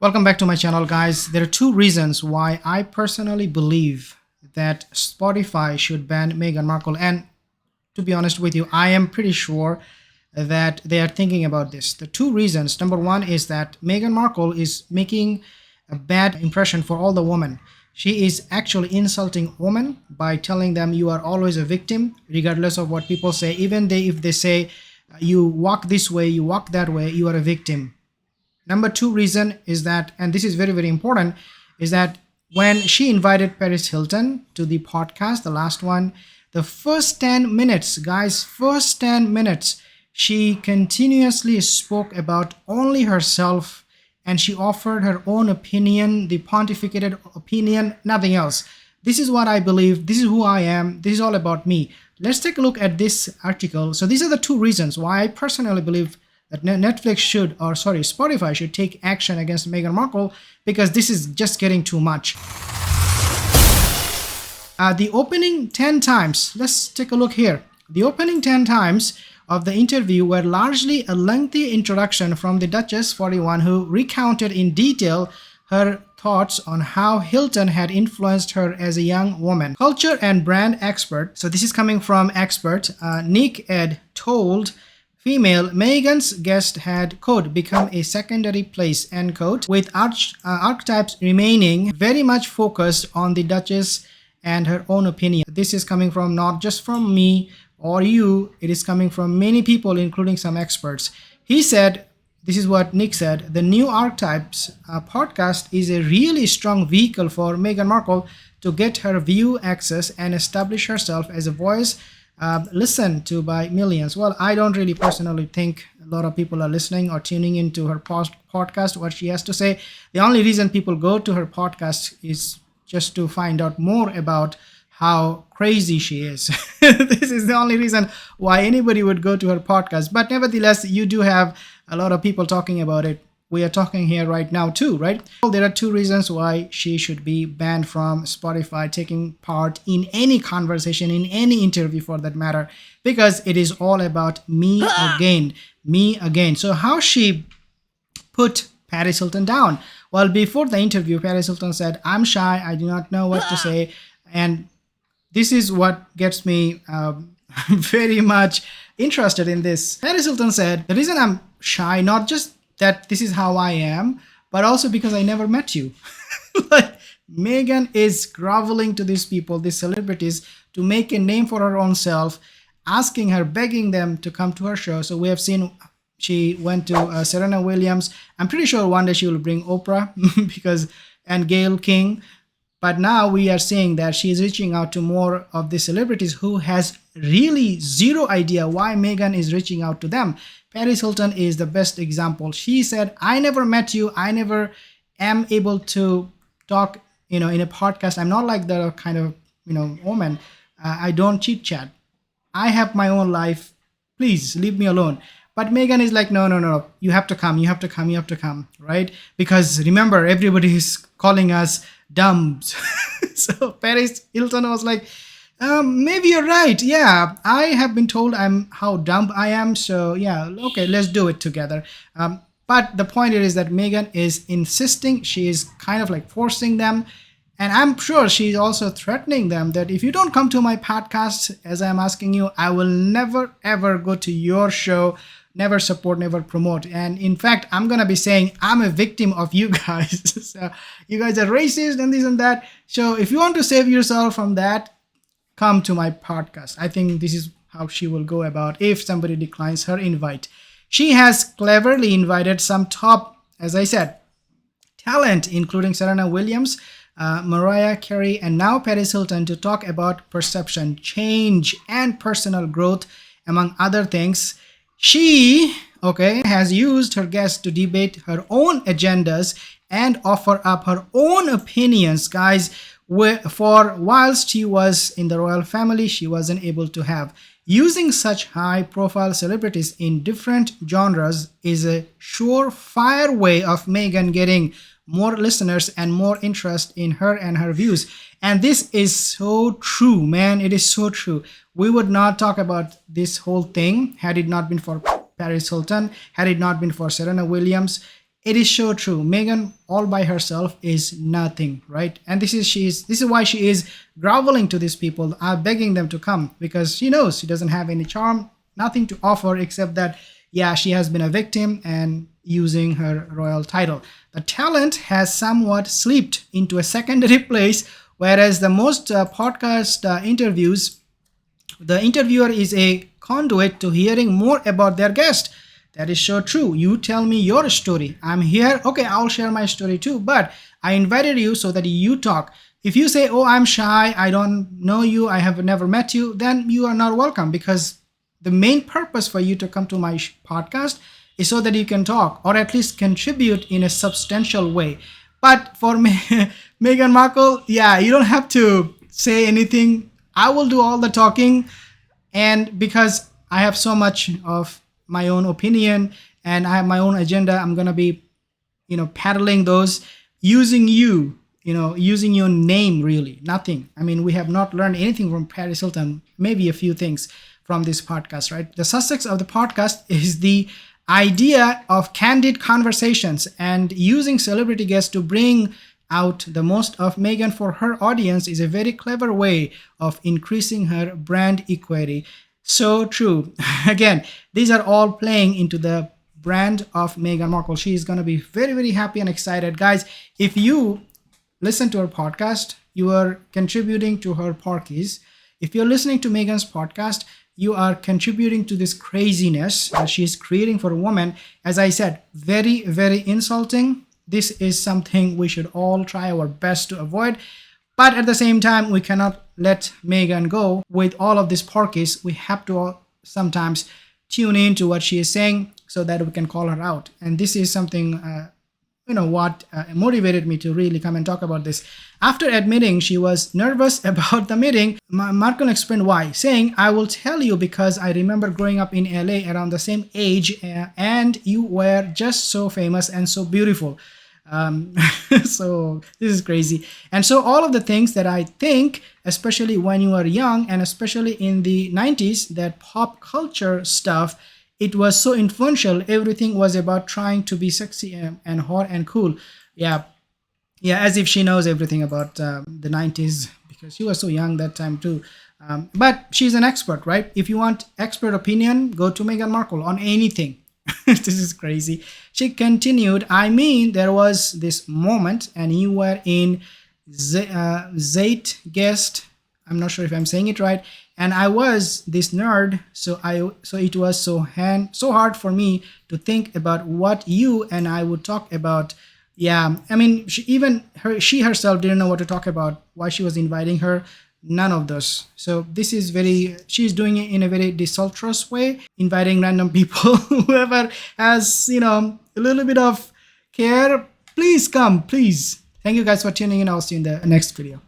Welcome back to my channel, guys. There are two reasons why I personally believe that Spotify should ban Meghan Markle. And to be honest with you, I am pretty sure that they are thinking about this. The two reasons. Number one is that Meghan Markle is making a bad impression for all the women. She is actually insulting women by telling them you are always a victim, regardless of what people say. Even if they say you walk this way, you walk that way, you are a victim. Number two reason is that, and this is very, very important, is that when she invited Paris Hilton to the podcast, the last one, the first 10 minutes, guys, first 10 minutes, she continuously spoke about only herself and she offered her own opinion, the pontificated opinion, nothing else. This is what I believe. This is who I am. This is all about me. Let's take a look at this article. So these are the two reasons why I personally believe that Spotify should take action against Meghan Markle, because this is just getting too much. The opening 10 times, let's take a look here. The opening 10 times of the interview were largely a lengthy introduction from the Duchess 41, who recounted in detail her thoughts on how Hilton had influenced her as a young woman. Culture and brand expert, so this is coming from expert, Nick Ed told female Meghan's guest had, quote, become a secondary place, end quote, with archetypes remaining very much focused on the Duchess and her own opinion. This is coming from not just from me or you, it is coming from many people, including some experts. He said, this is what Nick said, the new Archetypes podcast is a really strong vehicle for Meghan Markle to get her view access and establish herself as a voice listened to by millions. Well, I don't really personally think a lot of people are listening or tuning into her podcast, what she has to say. The only reason people go to her podcast is just to find out more about how crazy she is. This is the only reason why anybody would go to her podcast. But nevertheless, you do have a lot of people talking about it. We are talking here right now too, right? Well, there are two reasons why she should be banned from Spotify taking part in any conversation, in any interview for that matter, because it is all about me again, me again. So how she put Paris Hilton down? Well, before the interview, Paris Hilton said, I'm shy, I do not know what to say. And this is what gets me very much interested in this. Paris Hilton said, the reason I'm shy, not just that this is how I am, but also because I never met you. Like, Meghan is groveling to these people, these celebrities, to make a name for her own self, asking her, begging them to come to her show. So we have seen she went to Serena Williams. I'm pretty sure one day she will bring Oprah and Gayle King. But now we are seeing that she is reaching out to more of the celebrities who has really zero idea why Meghan is reaching out to them. Paris Hilton is the best example. She said, I never met you. I never am able to talk, in a podcast. I'm not like the kind of, woman. I don't chit chat. I have my own life. Please leave me alone. But Meghan is like, no. You have to come. You have to come. You have to come. Right? Because remember, everybody is calling us dumbs. So Paris Hilton was like, maybe you're right. Yeah, I have been told how dumb I am. So yeah, okay, let's do it together. But the point is that Meghan is insisting. She is kind of like forcing them. And I'm sure she's also threatening them that if you don't come to my podcast, as I'm asking you, I will never, ever go to your show, never support, never promote. And in fact, I'm going to be saying I'm a victim of you guys. So you guys are racist and this and that. So if you want to save yourself from that, come to my podcast. I think this is how she will go about if somebody declines her invite. She has cleverly invited some top, as I said, talent, including Serena Williams, Mariah Carey, and now Paris Hilton, to talk about perception, change, and personal growth, among other things. She, has used her guests to debate her own agendas and offer up her own opinions, guys, for whilst she was in the royal family, she wasn't able to have. Using such high-profile celebrities in different genres is a surefire way of Meghan getting more listeners and more interest in her and her views. And this is so true, man. It is so true. We would not talk about this whole thing had it not been for Paris Hilton, had it not been for Serena Williams. It is so true. Meghan all by herself is nothing, right? And this is why she is groveling to these people, begging them to come, because she knows she doesn't have any charm, nothing to offer except that, yeah, she has been a victim and using her royal title. The talent has somewhat slipped into a secondary place, whereas the most podcast interviews, the interviewer is a conduit to hearing more about their guest. That is so true. You tell me your story. I'm here. Okay, I'll share my story too. But I invited you so that you talk. If you say, oh, I'm shy, I don't know you, I have never met you, then you are not welcome, because the main purpose for you to come to my podcast is so that you can talk or at least contribute in a substantial way. But for me, Meghan Markle, yeah, you don't have to say anything. I will do all the talking. And because I have so much of my own opinion and I have my own agenda, I'm going to be, peddling those using using your name, really. Nothing. I mean, we have not learned anything from Paris Hilton, maybe a few things from this podcast, right? The success of the podcast is the idea of candid conversations and using celebrity guests to bring out the most of Meghan for her audience is a very clever way of increasing her brand equity. So true. Again, these are all playing into the brand of Meghan Markle. She is going to be very, very happy and excited. Guys, if you listen to her podcast, you are contributing to her parkies. If you're listening to Meghan's podcast, you are contributing to this craziness that she is creating for a woman. As I said, very, very insulting. This is something we should all try our best to avoid. But at the same time, we cannot let Meghan go with all of these parkies. We have to sometimes tune in to what she is saying so that we can call her out. And this is something what motivated me to really come and talk about this. After admitting she was nervous about the meeting, Markle explained why, saying, I will tell you because I remember growing up in LA around the same age and you were just so famous and so beautiful. So this is crazy. And so all of the things that I think, especially when you are young and especially in the 90s, that pop culture stuff, it was so influential. Everything was about trying to be sexy and hot and cool. Yeah, as if she knows everything about the 90s because she was so young that time too. But she's an expert, right? If you want expert opinion, go to Meghan Markle on anything. This is crazy. She continued, I mean, there was this moment and you were in Zeitgeist. I'm not sure if I'm saying it right. And I was this nerd, so it was so hard for me to think about what you and I would talk about. Yeah, I mean, she herself didn't know what to talk about. Why she was inviting her, none of those. So this is she's doing it in a very desultrous way, inviting random people. Whoever has a little bit of care, please come, please. Thank you guys for tuning in. I'll see you in the next video.